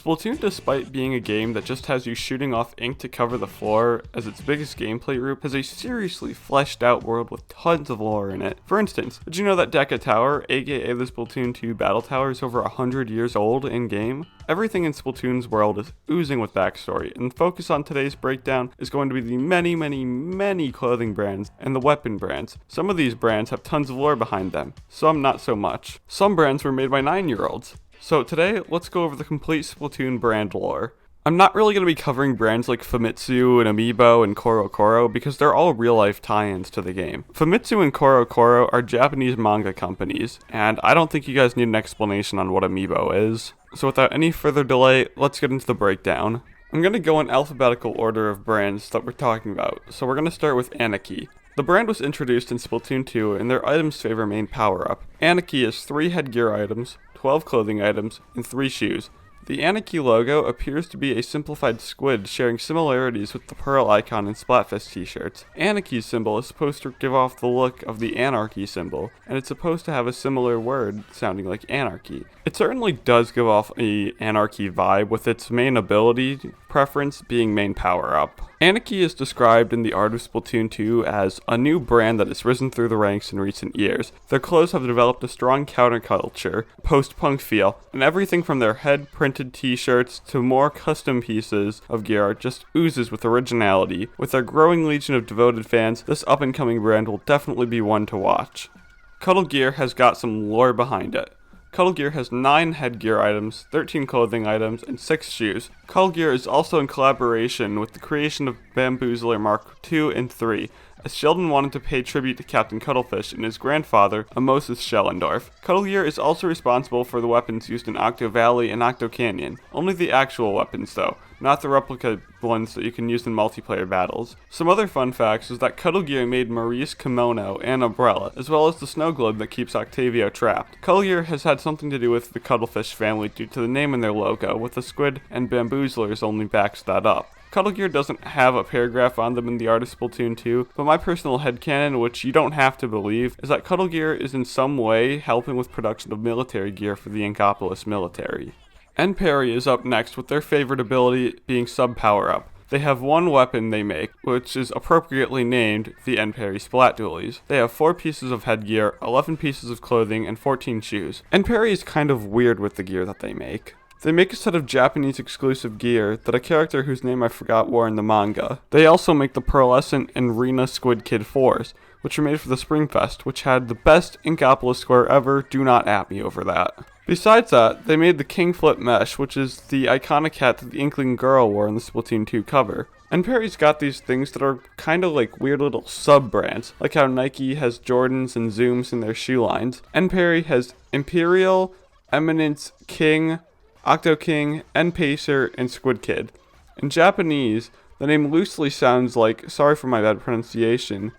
Splatoon, despite being a game that just has you shooting off ink to cover the floor as its biggest gameplay loop, has a seriously fleshed out world with tons of lore in it. For instance, did you know that Deca Tower, aka the Splatoon 2 Battle Tower, is over 100 years old in-game? Everything in Splatoon's world is oozing with backstory, and the focus on today's breakdown is going to be the many clothing brands and the weapon brands. Some of these brands have tons of lore behind them, some not so much. Some brands were made by 9-year-olds. So today, let's go over the complete Splatoon brand lore. I'm not really going to be covering brands like Famitsu and Amiibo and Koro because they're all real-life tie-ins to the game. Famitsu and Koro are Japanese manga companies, and I don't think you guys need an explanation on what Amiibo is. So without any further delay, let's get into the breakdown. I'm going to go in alphabetical order of brands that we're talking about, so we're going to start with Anarchy. The brand was introduced in Splatoon 2, and their items favor main power-up. Anarchy is 3 headgear items, 12 clothing items, and 3 shoes. The Anarchy logo appears to be a simplified squid sharing similarities with the Pearl icon in Splatfest t-shirts. Anarchy's symbol is supposed to give off the look of the Anarchy symbol, and it's supposed to have a similar word sounding like anarchy. It certainly does give off a Anarchy vibe, with its main ability preference being main power-up. Anarchy is described in the art of Splatoon 2 as a new brand that has risen through the ranks in recent years. Their clothes have developed a strong counterculture, post-punk feel, and everything from their head-printed t-shirts to more custom pieces of gear just oozes with originality. With their growing legion of devoted fans, this up-and-coming brand will definitely be one to watch. Cuddle Gear has got some lore behind it. Cuddle Gear has 9 headgear items, 13 clothing items, and 6 shoes. Cuddle Gear is also in collaboration with the creation of Bamboozler Mark II and III, as Sheldon wanted to pay tribute to Captain Cuttlefish and his grandfather, Moses Schellendorf. Cuddle Gear is also responsible for the weapons used in Octo Valley and Octo Canyon. Only the actual weapons though, not the replica ones that you can use in multiplayer battles. Some other fun facts is that Cuddle Gear made Marie's kimono and umbrella, as well as the snow globe that keeps Octavio trapped. Cuddle Gear has had something to do with the Cuttlefish family due to the name in their logo, with the squid and bamboozlers only backs that up. Cuddle Gear doesn't have a paragraph on them in the art of Splatoon 2, but my personal headcanon, which you don't have to believe, is that Cuddle Gear is in some way helping with production of military gear for the Inkopolis military. N-Parry is up next with their favorite ability being sub power-up. They have one weapon they make, which is appropriately named the N-Parry Splat Dualies. They have 4 pieces of headgear, 11 pieces of clothing, and 14 shoes. N-Parry is kind of weird with the gear that they make. They make a set of Japanese exclusive gear that a character whose name I forgot wore in the manga. They also make the Pearlescent and Rena Squid Kid 4s, which were made for the Springfest, which had the best Inkopolis square ever. Do not at me over that. Besides that, they made the King Flip Mesh, which is the iconic hat that the Inkling girl wore in the Splatoon 2 cover. N-Parry's got these things that are kind of like weird little sub-brands, like how Nike has Jordans and Zooms in their shoe lines. N-Parry has Imperial, Eminence, King, Octo King, N-Pacer, and Squid Kid. In Japanese, the name loosely sounds like, sorry for my bad pronunciation,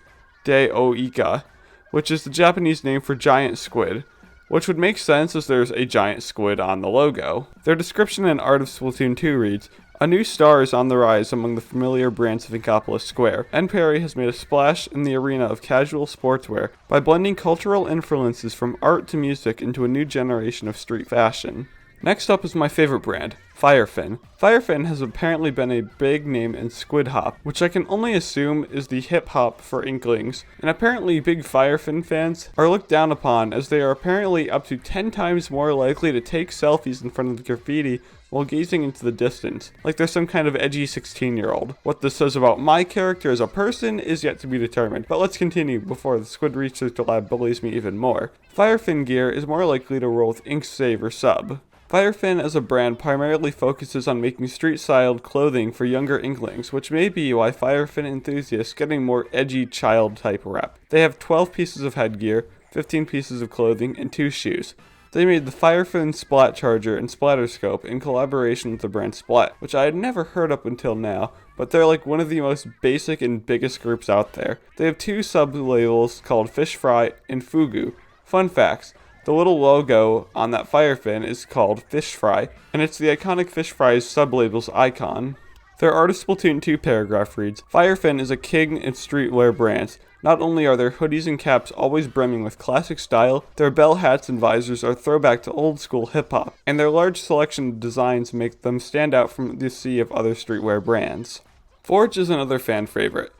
De Oika, which is the Japanese name for giant squid, which would make sense as there's a giant squid on the logo. Their description in Art of Splatoon 2 reads, "A new star is on the rise among the familiar brands of Inkopolis Square. N-Parry has made a splash in the arena of casual sportswear by blending cultural influences from art to music into a new generation of street fashion." Next up is my favorite brand, Firefin. Firefin has apparently been a big name in Squid Hop, which I can only assume is the hip hop for Inklings, and apparently big Firefin fans are looked down upon as they are apparently up to 10 times more likely to take selfies in front of the graffiti while gazing into the distance, like they're some kind of edgy 16-year-old. What this says about my character as a person is yet to be determined, but let's continue before the Squid Research Lab bullies me even more. Firefin gear is more likely to roll with Ink Save or Sub. Firefin as a brand primarily focuses on making street-styled clothing for younger Inklings, which may be why Firefin enthusiasts get a more edgy child-type rep. They have 12 pieces of headgear, 15 pieces of clothing, and 2 shoes. They made the Firefin Splat Charger and Splatterscope in collaboration with the brand Splat, which I had never heard up until now, but they're like one of the most basic and biggest groups out there. They have 2 sub-labels called Fish Fry and Fugu. Fun facts. The little logo on that Firefin is called Fish Fry, and it's the iconic Fish Fry's sub-label's icon. Their Art of Splatoon 2 paragraph reads, Firefin is a king in streetwear brands. Not only are their hoodies and caps always brimming with classic style, their bell hats and visors are throwback to old school hip hop, and their large selection of designs make them stand out from the sea of other streetwear brands. Forge is another fan favorite.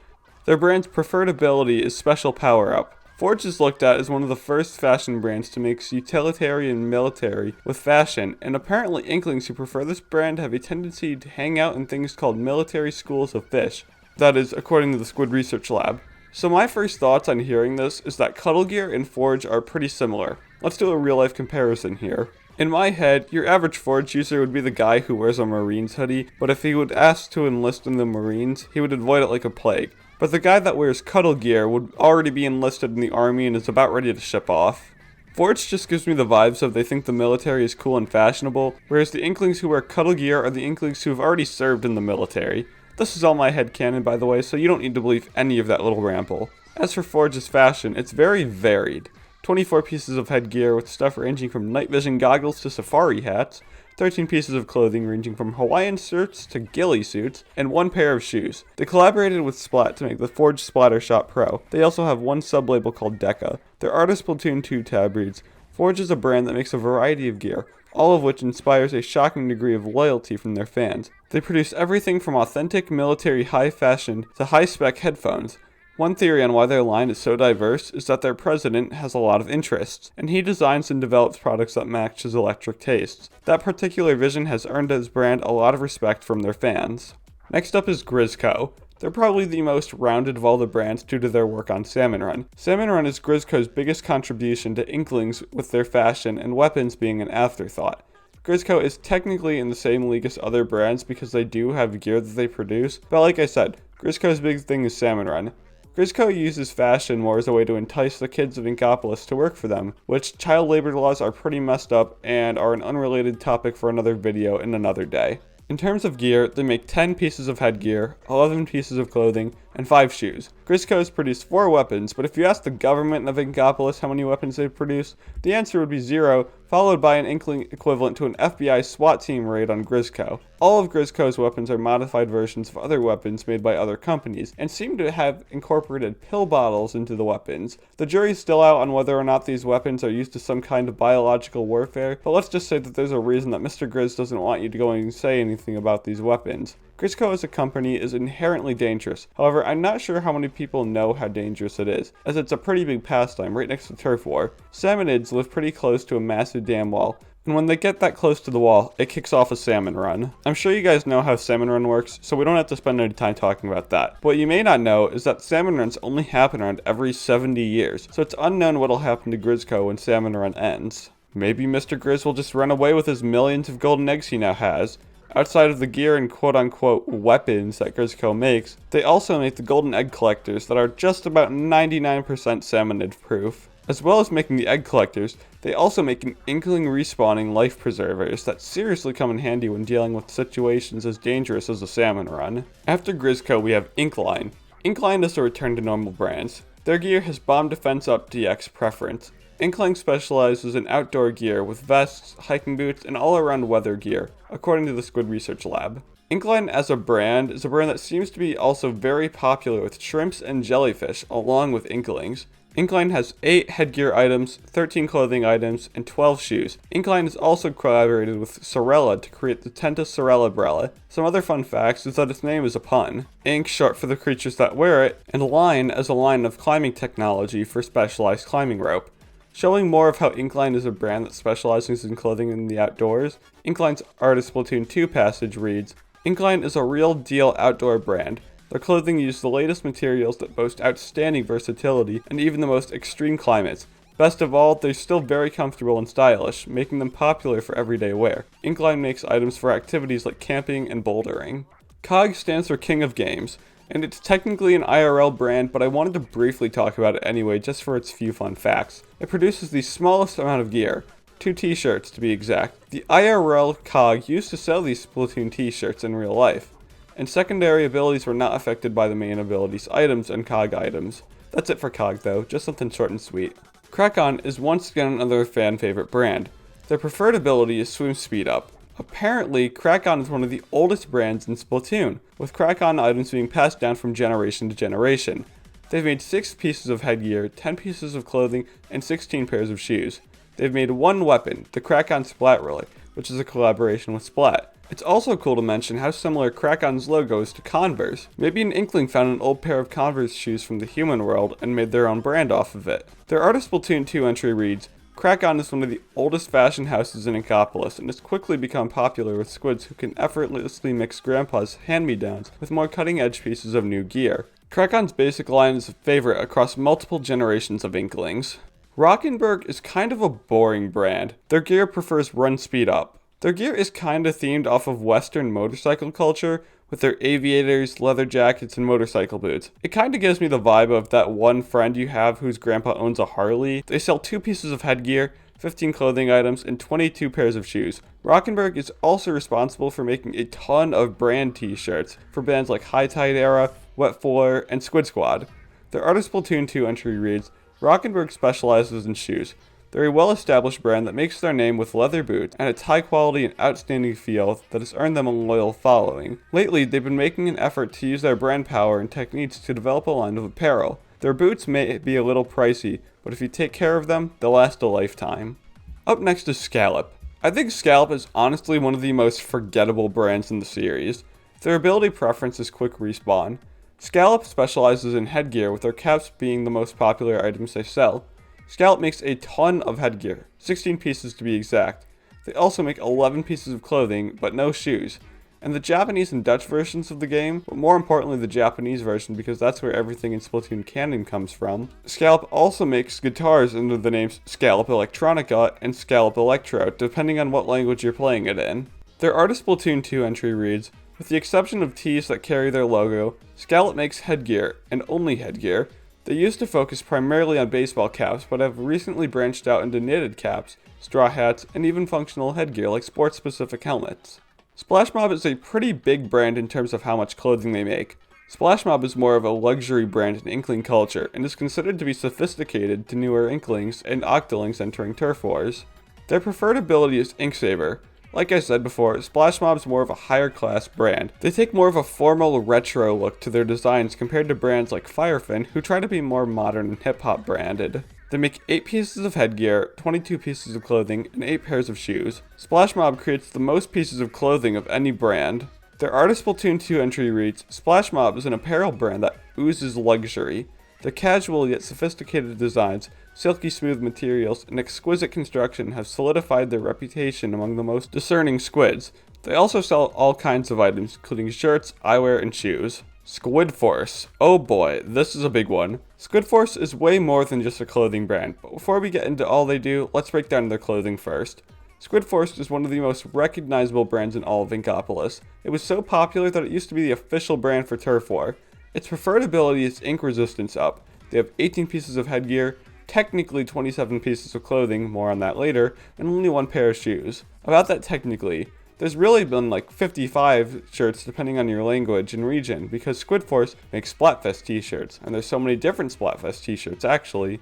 Their brand's preferred ability is Special Power Up. Forge is looked at as one of the first fashion brands to mix utilitarian military with fashion, and apparently Inklings who prefer this brand have a tendency to hang out in things called military schools of fish. That is, according to the Squid Research Lab. So my first thoughts on hearing this is that Cuddle Gear and Forge are pretty similar. Let's do a real life comparison here. In my head, your average Forge user would be the guy who wears a Marines hoodie, but if he would ask to enlist in the Marines, he would avoid it like a plague. But the guy that wears Cuddle Gear would already be enlisted in the army and is about ready to ship off. Forge just gives me the vibes of they think the military is cool and fashionable, whereas the Inklings who wear Cuddle Gear are the Inklings who have already served in the military. This is all my headcanon, by the way, so you don't need to believe any of that little ramble. As for Forge's fashion, it's very varied. 24 pieces of headgear with stuff ranging from night vision goggles to safari hats, 13 pieces of clothing ranging from Hawaiian shirts to ghillie suits, and 1 pair of shoes. They collaborated with Splat to make the Forge Splatter Shot Pro. They also have one sub-label called Deca. Their Art of Splatoon 2 tab reads, Forge is a brand that makes a variety of gear, all of which inspires a shocking degree of loyalty from their fans. They produce everything from authentic military high fashion to high-spec headphones. One theory on why their line is so diverse is that their president has a lot of interests, and he designs and develops products that match his eclectic tastes. That particular vision has earned his brand a lot of respect from their fans. Next up is Grizzco. They're probably the most rounded of all the brands due to their work on Salmon Run. Salmon Run is Grizzco's biggest contribution to Inklings, with their fashion and weapons being an afterthought. Grizzco is technically in the same league as other brands because they do have gear that they produce, but like I said, Grizzco's big thing is Salmon Run. Grizzco uses fashion more as a way to entice the kids of Inkopolis to work for them, which child labor laws are pretty messed up and are an unrelated topic for another video in another day. In terms of gear, they make 10 pieces of headgear, 11 pieces of clothing, and 5 shoes. Grizzco has produced 4 weapons, but if you ask the government of Inkopolis how many weapons they produce, the answer would be 0, followed by an Inkling equivalent to an FBI SWAT team raid on Grizzco. All of Grizzco's weapons are modified versions of other weapons made by other companies, and seem to have incorporated pill bottles into the weapons. The jury's still out on whether or not these weapons are used to some kind of biological warfare, but let's just say that there's a reason that Mr. Grizz doesn't want you to go and say anything about these weapons. Grizzco as a company is inherently dangerous. However, I'm not sure how many people know how dangerous it is, as it's a pretty big pastime right next to turf war. Salmonids live pretty close to a massive dam wall, and when they get that close to the wall, it kicks off a salmon run. I'm sure you guys know how salmon run works, so we don't have to spend any time talking about that. But what you may not know is that salmon runs only happen around every 70 years, so it's unknown what'll happen to Grizzco when salmon run ends. Maybe Mr. Grizz will just run away with his millions of golden eggs he now has. Outside of the gear and quote-unquote weapons that Grizzco makes, they also make the golden egg collectors that are just about 99% salmonid proof. As well as making the egg collectors, they also make an Inkling respawning life preservers that seriously come in handy when dealing with situations as dangerous as a salmon run. After Grizzco, we have Inkline. Inkline is a return to normal brands. Their gear has bomb defense up DX preference. Inkling specializes in outdoor gear with vests, hiking boots, and all-around weather gear, according to the Squid Research Lab. Inkline as a brand is a brand that seems to be also very popular with shrimps and jellyfish, along with Inklings. Inkline has 8 headgear items, 13 clothing items, and 12 shoes. Inkline has also collaborated with Sorella to create the Tenta Sorella Brella. Some other fun facts is that its name is a pun. Ink, short for the creatures that wear it, and line as a line of climbing technology for specialized climbing rope. Showing more of how Inkline is a brand that specializes in clothing in the outdoors, Inkline's Art of Splatoon 2 passage reads, Inkline is a real deal outdoor brand. Their clothing uses the latest materials that boast outstanding versatility and even the most extreme climates. Best of all, they're still very comfortable and stylish, making them popular for everyday wear. Inkline makes items for activities like camping and bouldering. COG stands for King of Games, and it's technically an IRL brand, but I wanted to briefly talk about it anyway just for its few fun facts. It produces the smallest amount of gear, 2 t-shirts to be exact. The IRL COG used to sell these Splatoon t-shirts in real life, and secondary abilities were not affected by the main abilities items and COG items. That's it for COG though, just something short and sweet. Krakon is once again another fan favorite brand. Their preferred ability is Swim Speed Up. Apparently, Crack-On is one of the oldest brands in Splatoon, with Crack-On items being passed down from generation to generation. They've made 6 pieces of headgear, 10 pieces of clothing, and 16 pairs of shoes. They've made one weapon, the Crack-On Splat Relay, which is a collaboration with Splat. It's also cool to mention how similar Crack-On's logo is to Converse. Maybe an Inkling found an old pair of Converse shoes from the human world and made their own brand off of it. Their Art of Splatoon 2 entry reads, Crack-On is one of the oldest fashion houses in Inkopolis and has quickly become popular with squids who can effortlessly mix Grandpa's hand-me-downs with more cutting-edge pieces of new gear. Crack-On's basic line is a favorite across multiple generations of Inklings. Rockenberg is kind of a boring brand. Their gear prefers run speed up. Their gear is kinda themed off of Western motorcycle culture, with their aviators, leather jackets, and motorcycle boots. It kinda gives me the vibe of that one friend you have whose grandpa owns a Harley. They sell 2 pieces of headgear, 15 clothing items, and 22 pairs of shoes. Rockenberg is also responsible for making a ton of brand t-shirts for bands like High Tide Era, Wet Fuller, and Squid Squad. Their Art of Splatoon 2 entry reads, Rockenberg specializes in shoes. They're a well-established brand that makes their name with leather boots and its high quality and outstanding feel that has earned them a loyal following. Lately, they've been making an effort to use their brand power and techniques to develop a line of apparel. Their boots may be a little pricey, but if you take care of them, they'll last a lifetime. Up next is Scallop. I think Scallop is honestly one of the most forgettable brands in the series. Their ability preference is quick respawn. Scallop specializes in headgear, with their caps being the most popular items they sell. Scallop makes a ton of headgear, 16 pieces to be exact. They also make 11 pieces of clothing, but no shoes. And the Japanese and Dutch versions of the game, but more importantly the Japanese version because that's where everything in Splatoon canon comes from. Scallop also makes guitars under the names Scallop Electronica and Scallop Electro, depending on what language you're playing it in. Their Art of Splatoon 2 entry reads, with the exception of tees that carry their logo, Scallop makes headgear, and only headgear. They used to focus primarily on baseball caps, but have recently branched out into knitted caps, straw hats, and even functional headgear like sports-specific helmets. Splash Mob is a pretty big brand in terms of how much clothing they make. Splash Mob is more of a luxury brand in Inkling culture, and is considered to be sophisticated to newer Inklings and Octolings entering Turf Wars. Their preferred ability is Ink Saber. Like I said before, Splash Mob is more of a higher class brand. They take more of a formal retro look to their designs compared to brands like Firefin, who try to be more modern and hip hop branded. They make 8 pieces of headgear, 22 pieces of clothing, and 8 pairs of shoes. Splash Mob creates the most pieces of clothing of any brand. Their Art of Splatoon 2 entry reads, Splash Mob is an apparel brand that oozes luxury. Their casual yet sophisticated designs, silky smooth materials, and exquisite construction have solidified their reputation among the most discerning squids. They also sell all kinds of items, including shirts, eyewear, and shoes. Squid Force. Oh boy, this is a big one. Squid Force is way more than just a clothing brand, but before we get into all they do, let's break down their clothing first. Squid Force is one of the most recognizable brands in all of Inkopolis. It was so popular that it used to be the official brand for Turf War. Its preferred ability is ink resistance up. They have 18 pieces of headgear, technically 27 pieces of clothing, more on that later, and only 1 pair of shoes. About that technically, there's really been like 55 shirts depending on your language and region, because Squid Force makes Splatfest t-shirts, and there's so many different Splatfest t-shirts actually.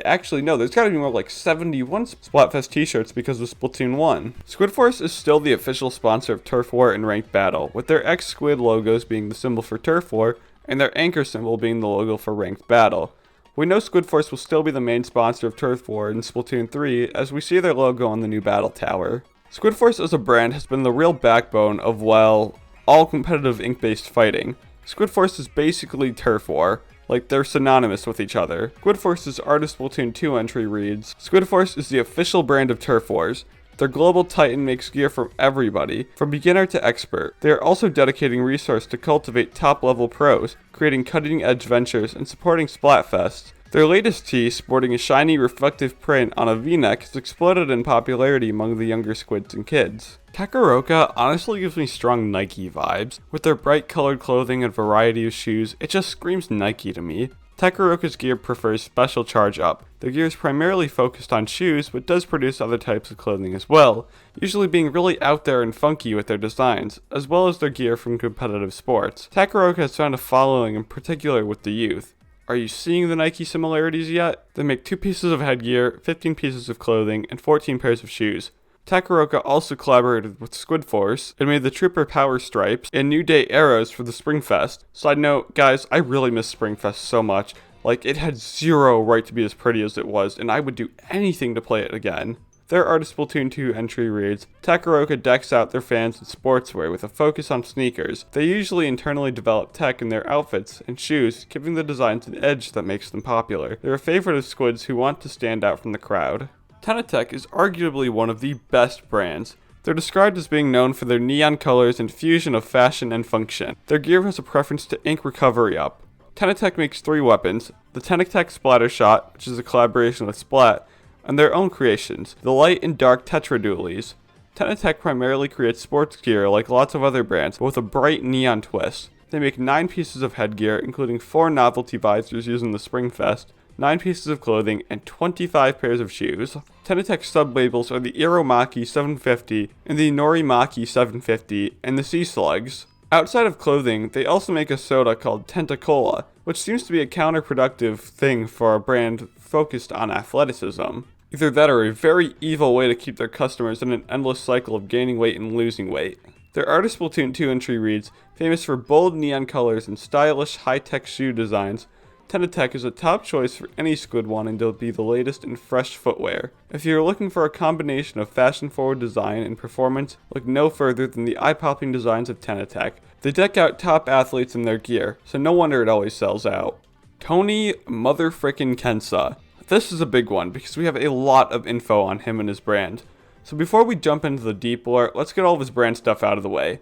Actually no, there's gotta be more like 71 Splatfest t-shirts because of Splatoon 1. Squid Force is still the official sponsor of Turf War and Ranked Battle, with their X-Squid logos being the symbol for Turf War, and their anchor symbol being the logo for Ranked Battle. We know Squid Force will still be the main sponsor of Turf War in Splatoon 3, as we see their logo on the new battle tower. Squid Force as a brand has been the real backbone of, well, all competitive ink-based fighting. Squid Force is basically Turf War. Like, they're synonymous with each other. Squid Force's Art of Splatoon 2 entry reads, Squid Force is the official brand of Turf Wars. Their global titan makes gear for everybody, from beginner to expert. They are also dedicating resources to cultivate top-level pros, creating cutting-edge ventures, and supporting Splatfest. Their latest tee, sporting a shiny reflective print on a v-neck, has exploded in popularity among the younger squids and kids. Takaroka honestly gives me strong Nike vibes. With their bright colored clothing and variety of shoes, it just screams Nike to me. Takaroka's gear prefers special charge up. Their gear is primarily focused on shoes, but does produce other types of clothing as well, usually being really out there and funky with their designs, as well as their gear from competitive sports. Takaroka has found a following in particular with the youth. Are you seeing the Nike similarities yet? They make 2 pieces of headgear, 15 pieces of clothing, and 14 pairs of shoes. Takaroka also collaborated with Squid Force and made the Trooper Power Stripes and New Day arrows for the Springfest. Side note, guys, I really miss Springfest so much. Like, it had zero right to be as pretty as it was, and I would do anything to play it again. Their Artist Splatoon 2 entry reads, Takaroka decks out their fans in sportswear with a focus on sneakers. They usually internally develop tech in their outfits and shoes, giving the designs an edge that makes them popular. They're a favorite of squids who want to stand out from the crowd. Tenatech is arguably one of the best brands. They're described as being known for their neon colors and fusion of fashion and function. Their gear has a preference to ink recovery up. Tenatech makes 3 weapons, the Tenatech Splatter Shot, which is a collaboration with Splat, and their own creations, the light and dark Tetra Dualies. Tenatech primarily creates sports gear like lots of other brands, but with a bright neon twist. They make 9 pieces of headgear, including 4 novelty visors used in the Springfest, 9 pieces of clothing, and 25 pairs of shoes. Tenatech sub-labels are the Iromaki 750 and the Norimaki 750 and the Sea Slugs. Outside of clothing, they also make a soda called Tentacola, which seems to be a counterproductive thing for a brand focused on athleticism. Either that or a very evil way to keep their customers in an endless cycle of gaining weight and losing weight. Their Artist Splatoon 2 entry reads, famous for bold neon colors and stylish high-tech shoe designs, Tenatech is a top choice for any squid wanting to be the latest in fresh footwear. If you're looking for a combination of fashion-forward design and performance, look no further than the eye-popping designs of Tenatech. They deck out top athletes in their gear, so no wonder it always sells out. Tony motherfrickin' Kensa. This is a big one because we have a lot of info on him and his brand. So before we jump into the deep lore, let's get all of his brand stuff out of the way.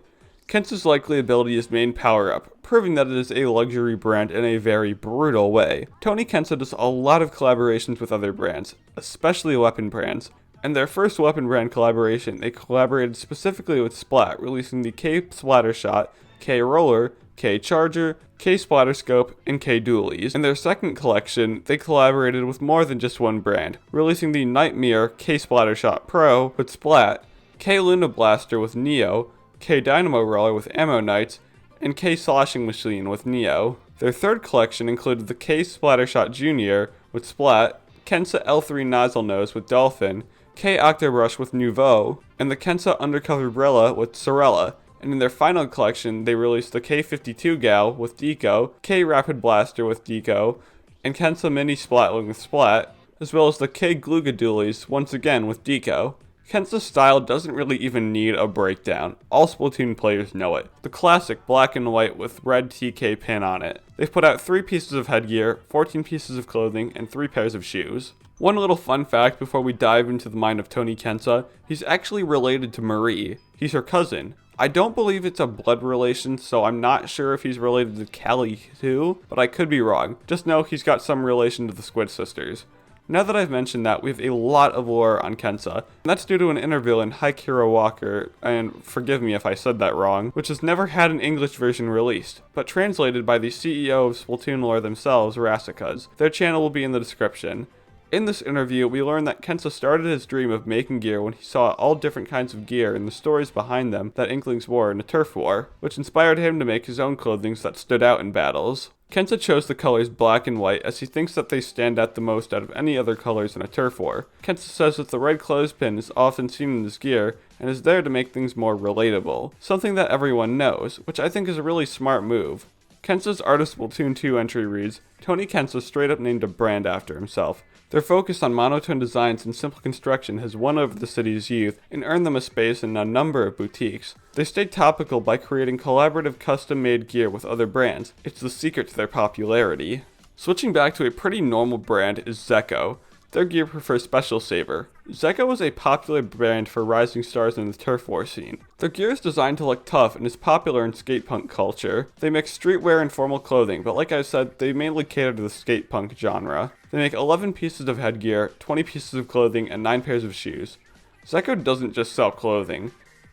Kensa's likely ability is main power-up, proving that it is a luxury brand in a very brutal way. Tony Kensa does a lot of collaborations with other brands, especially weapon brands. In their first weapon brand collaboration, they collaborated specifically with Splat, releasing the K Splatter Shot, K Roller, K Charger, K Splatter Scope, and K Dualies. In their second collection, they collaborated with more than just one brand, releasing the Nightmare K Splatter Shot Pro with Splat, K Luna Blaster with Neo, K Dynamo Roller with Ammo Knights, and K Sloshing Machine with Neo. Their third collection included the K Splattershot Jr. with Splat, Kensa L3 Nozzle Nose with Dolphin, K Octobrush with Nouveau, and the Kensa Undercover Brilla with Sorella. And in their final collection, they released the K52 Gal with Deco, K Rapid Blaster with Deco, and Kensa Mini Splatling with Splat, as well as the K Gluga Dualies once again with Deco. Kensa's style doesn't really even need a breakdown. All Splatoon players know it. The classic black and white with red TK pin on it. They've put out 3 pieces of headgear, 14 pieces of clothing, and 3 pairs of shoes. One little fun fact before we dive into the mind of Tony Kensa, he's actually related to Marie. He's her cousin. I don't believe it's a blood relation, so I'm not sure if he's related to Callie too, but I could be wrong. Just know he's got some relation to the Squid Sisters. Now that I've mentioned that, we have a lot of lore on Kensa, and that's due to an interview in Hike Hero Walker, and forgive me if I said that wrong, which has never had an English version released, but translated by the CEO of Splatoon lore themselves, Rassicas. Their channel will be in the description. In this interview, we learn that Kensa started his dream of making gear when he saw all different kinds of gear and the stories behind them that Inklings wore in a turf war, which inspired him to make his own clothing that stood out in battles. Kensa chose the colors black and white as he thinks that they stand out the most out of any other colors in a turf war. Kensa says that the red clothespin is often seen in his gear and is there to make things more relatable, something that everyone knows, which I think is a really smart move. Kensa's Artist Splatoon 2 entry reads, Tony Kensa straight up named a brand after himself. Their focus on monotone designs and simple construction has won over the city's youth and earned them a space in a number of boutiques. They stay topical by creating collaborative custom-made gear with other brands. It's the secret to their popularity. Switching back to a pretty normal brand is Zekko. Their gear prefers Special Saber. Zekko is a popular brand for rising stars in the turf war scene. Their gear is designed to look tough and is popular in skate punk culture. They mix streetwear and formal clothing, but like I said, they mainly cater to the skate punk genre. They make 11 pieces of headgear, 20 pieces of clothing, and 9 pairs of shoes. Zekko doesn't just sell clothing.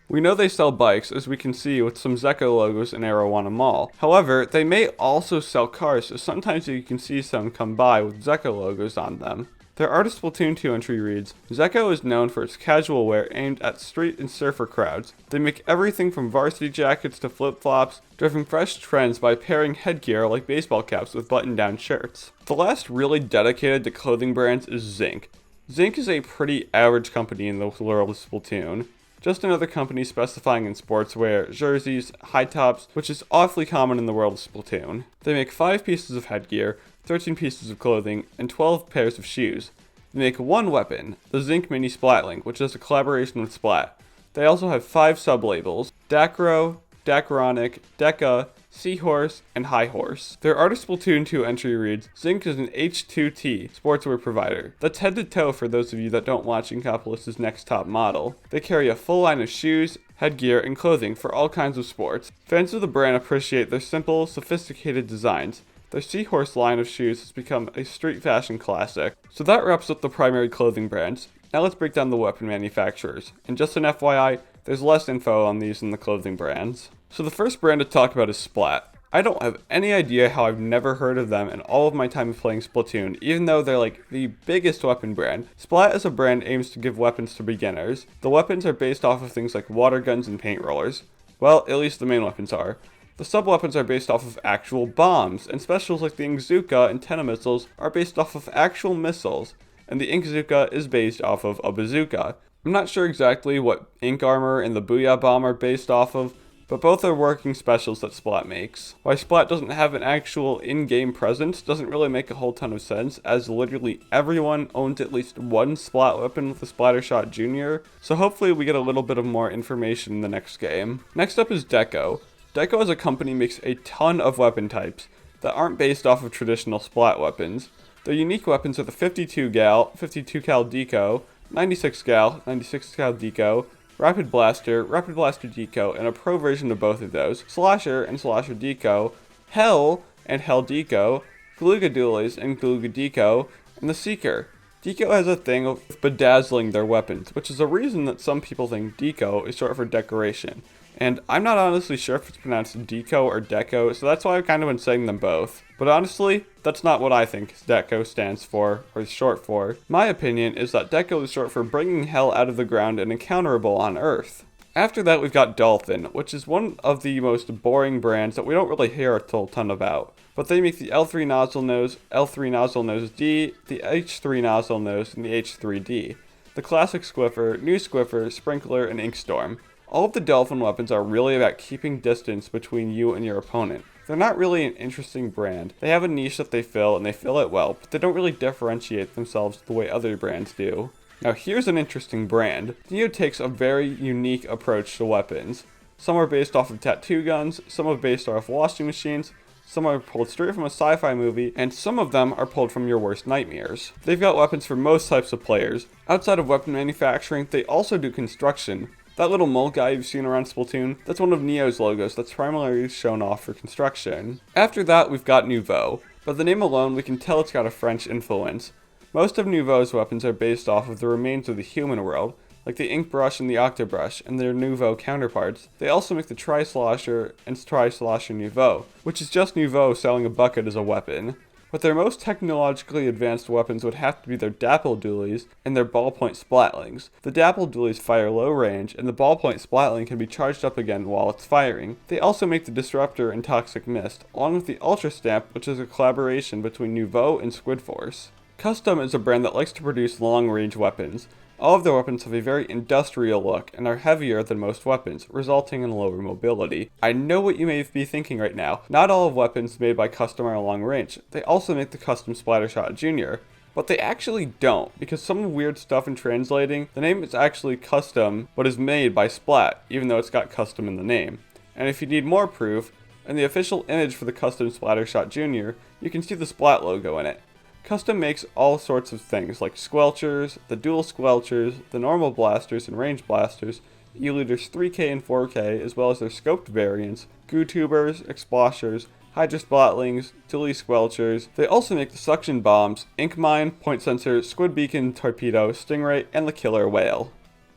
We know they sell bikes, as we can see with some Zekko logos in Arowana Mall. However, they may also sell cars, so sometimes you can see some come by with Zekko logos on them. Their Artist Splatoon 2 entry reads, Zekko is known for its casual wear aimed at street and surfer crowds. They make everything from varsity jackets to flip-flops, driving fresh trends by pairing headgear like baseball caps with button-down shirts. The last really dedicated to clothing brands is Zinc. Zinc is a pretty average company in the world of Splatoon. Just another company specifying in sportswear, jerseys, high tops, which is awfully common in the world of Splatoon. They make 5 pieces of headgear, 13 pieces of clothing, and 12 pairs of shoes. They make one weapon, the Zinc Mini Splatling, which is a collaboration with Splat. They also have 5 sub-labels, Dacro, Dacaronic, Deca, Seahorse, and High Horse. Their Art of Splatoon 2 entry reads, Zinc is an H2T sportswear provider. That's head to toe for those of you that don't watch Inkopolis' next top model. They carry a full line of shoes, headgear, and clothing for all kinds of sports. Fans of the brand appreciate their simple, sophisticated designs. Their Seahorse line of shoes has become a street fashion classic. So that wraps up the primary clothing brands. Now let's break down the weapon manufacturers. And just an FYI, there's less info on these than the clothing brands. So the first brand to talk about is Splat. I don't have any idea how I've never heard of them in all of my time playing Splatoon, even though they're like the biggest weapon brand. Splat as a brand aims to give weapons to beginners. The weapons are based off of things like water guns and paint rollers. Well, at least the main weapons are. The sub-weapons are based off of actual bombs, and specials like the Inkzooka and Tenna missiles are based off of actual missiles, and the Inkzooka is based off of a bazooka. I'm not sure exactly what Ink Armor and the Booyah Bomb are based off of, but both are working specials that Splat makes. Why Splat doesn't have an actual in-game presence doesn't really make a whole ton of sense, as literally everyone owns at least one Splat weapon with a Splattershot Jr., so hopefully we get a little bit of more information in the next game. Next up is Deco. Deco as a company makes a ton of weapon types that aren't based off of traditional Splat weapons. Their unique weapons are the 52 cal Deco, 96 cal Deco, Rapid Blaster Deco, and a pro version of both of those, Slasher and Slasher Deco, Hell and Hell Deco, Galuga Dualies and Galuga Deco, and the Seeker. Deco has a thing of bedazzling their weapons, which is a reason that some people think Deco is short for decoration. And I'm not honestly sure if it's pronounced Deco or Deco, so that's why I've kind of been saying them both. But honestly, that's not what I think Deco stands for, or is short for. My opinion is that Deco is short for bringing hell out of the ground and encounterable on Earth. After that, we've got Dolphin, which is one of the most boring brands that we don't really hear a ton about. But they make the L3 Nozzle Nose, L3 Nozzle Nose D, the H3 Nozzle Nose, and the H3D. The Classic Squiffer, New Squiffer, Sprinkler, and Inkstorm. All of the Dolphin weapons are really about keeping distance between you and your opponent. They're not really an interesting brand. They have a niche that they fill, and they fill it well, but they don't really differentiate themselves the way other brands do. Now here's an interesting brand. Neo takes a very unique approach to weapons. Some are based off of tattoo guns, some are based off washing machines, some are pulled straight from a sci-fi movie, and some of them are pulled from your worst nightmares. They've got weapons for most types of players. Outside of weapon manufacturing, they also do construction. That little mole guy you've seen around Splatoon, that's one of Neo's logos that's primarily shown off for construction. After that, we've got Nouveau. By the name alone, we can tell it's got a French influence. Most of Nouveau's weapons are based off of the remains of the human world, like the Ink Brush and the Octobrush and their Nouveau counterparts. They also make the Tri-Slosher and Tri-Slosher Nouveau, which is just Nouveau selling a bucket as a weapon. But their most technologically advanced weapons would have to be their Dapple Dualies and their Ballpoint Splatlings. The Dapple Dualies fire low range, and the Ballpoint Splatling can be charged up again while it's firing. They also make the Disruptor and Toxic Mist, along with the Ultra Stamp, which is a collaboration between Nouveau and Squid Force. Custom is a brand that likes to produce long-range weapons. All of their weapons have a very industrial look and are heavier than most weapons, resulting in lower mobility. I know what you may be thinking right now. Not all of weapons made by Custom are long range. They also make the Custom Splattershot Jr. But they actually don't, because some weird stuff in translating, the name is actually Custom, but is made by Splat, even though it's got Custom in the name. And if you need more proof, in the official image for the Custom Splattershot Jr., you can see the Splat logo in it. Custom makes all sorts of things like Squelchers, the dual Squelchers, the normal blasters and range blasters, E-Looters 3K and 4K, as well as their scoped variants, Goo Tubers, Exploshers, Hydra Splatlings, Dually Squelchers. They also make the Suction Bombs, Ink Mine, Point Sensor, Squid Beacon, Torpedo, Stingray, and the Killer Whale.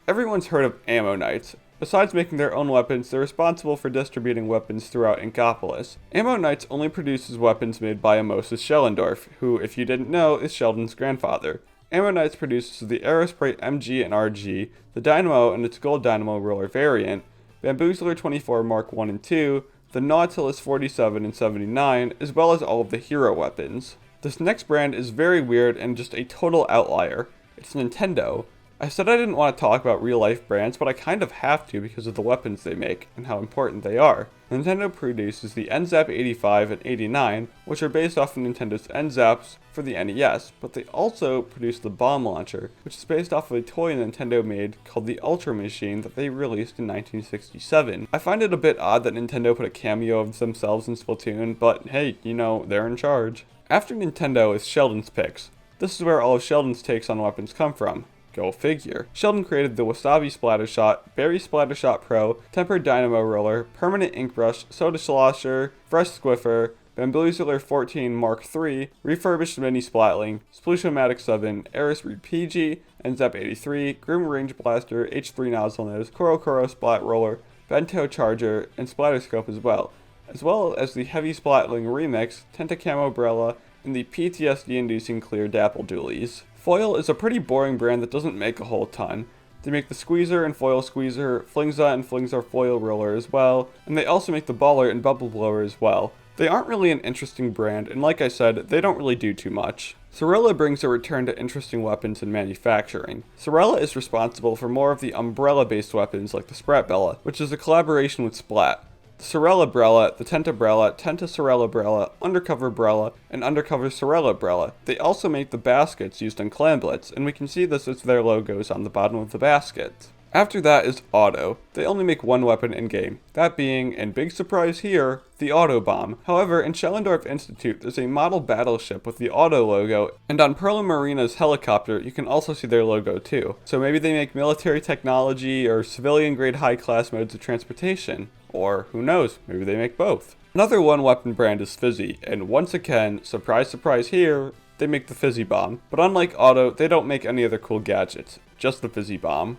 Everyone's heard of Ammo Knights. Besides making their own weapons, they're responsible for distributing weapons throughout Inkopolis. Ammo Knights only produces weapons made by Moses Schellendorf, who, if you didn't know, is Sheldon's grandfather. Ammo Knights produces the Aerospray MG and RG, the Dynamo and its Gold Dynamo Roller variant, Bamboozler 24 Mark 1 and 2, the Nautilus 47 and 79, as well as all of the hero weapons. This next brand is very weird and just a total outlier. It's Nintendo. I said I didn't want to talk about real life brands, but I kind of have to because of the weapons they make and how important they are. Nintendo produces the NZAP 85 and 89, which are based off of Nintendo's NZAPs for the NES, but they also produce the Bomb Launcher, which is based off of a toy Nintendo made called the Ultra Machine that they released in 1967. I find it a bit odd that Nintendo put a cameo of themselves in Splatoon, but hey, you know, they're in charge. After Nintendo is Sheldon's Picks. This is where all of Sheldon's takes on weapons come from. Go figure. Sheldon created the Wasabi Splatter Shot, Berry Splatter Shot Pro, Tempered Dynamo Roller, Permanent Ink Brush, Soda Slosher, Fresh Squiffer, Bamboozler 14 Mark III, Refurbished Mini Splatling, Splooshomatic 7, Eris Reed PG, NZAP 83, Grim Range Blaster, H3 Nozzle Nose, Koro Splat Roller, Bento Charger, and Splatterscope as well as the Heavy Splatling Remix, Tentacam Umbrella, and the PTSD-inducing Clear Dapple Dualies. Foil is a pretty boring brand that doesn't make a whole ton. They make the Squeezer and Foil Squeezer, Flingza and Flingza Foil Roller as well, and they also make the Baller and Bubble Blower as well. They aren't really an interesting brand, and like I said, they don't really do too much. Sorella brings a return to interesting weapons and manufacturing. Sorella is responsible for more of the umbrella-based weapons like the Spratbella, which is a collaboration with Splat. The Sorella Brella, the Tentabrella, Tenta Sorella Brella, Undercover Brella, and Undercover Sorella Brella. They also make the baskets used in Clan Blitz, and we can see this as their logos on the bottom of the basket. After that is Auto. They only make one weapon in-game, that being, and big surprise here, the Auto Bomb. However, in Schellendorf Institute, there's a model battleship with the Auto logo, and on Perla Marina's helicopter, you can also see their logo too. So maybe they make military technology or civilian-grade high-class modes of transportation. Or, who knows, maybe they make both. Another one-weapon brand is Fizzy, and once again, surprise surprise here, they make the Fizzy Bomb. But unlike Auto, they don't make any other cool gadgets, just the Fizzy Bomb.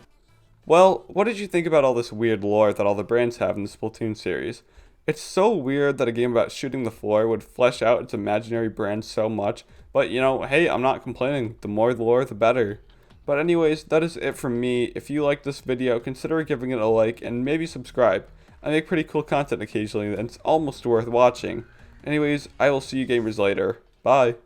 Well, what did you think about all this weird lore that all the brands have in the Splatoon series? It's so weird that a game about shooting the floor would flesh out its imaginary brand so much, but you know, hey, I'm not complaining. The more lore, the better. But anyways, that is it from me. If you liked this video, consider giving it a like and maybe subscribe. I make pretty cool content occasionally and it's almost worth watching. Anyways, I will see you gamers later. Bye.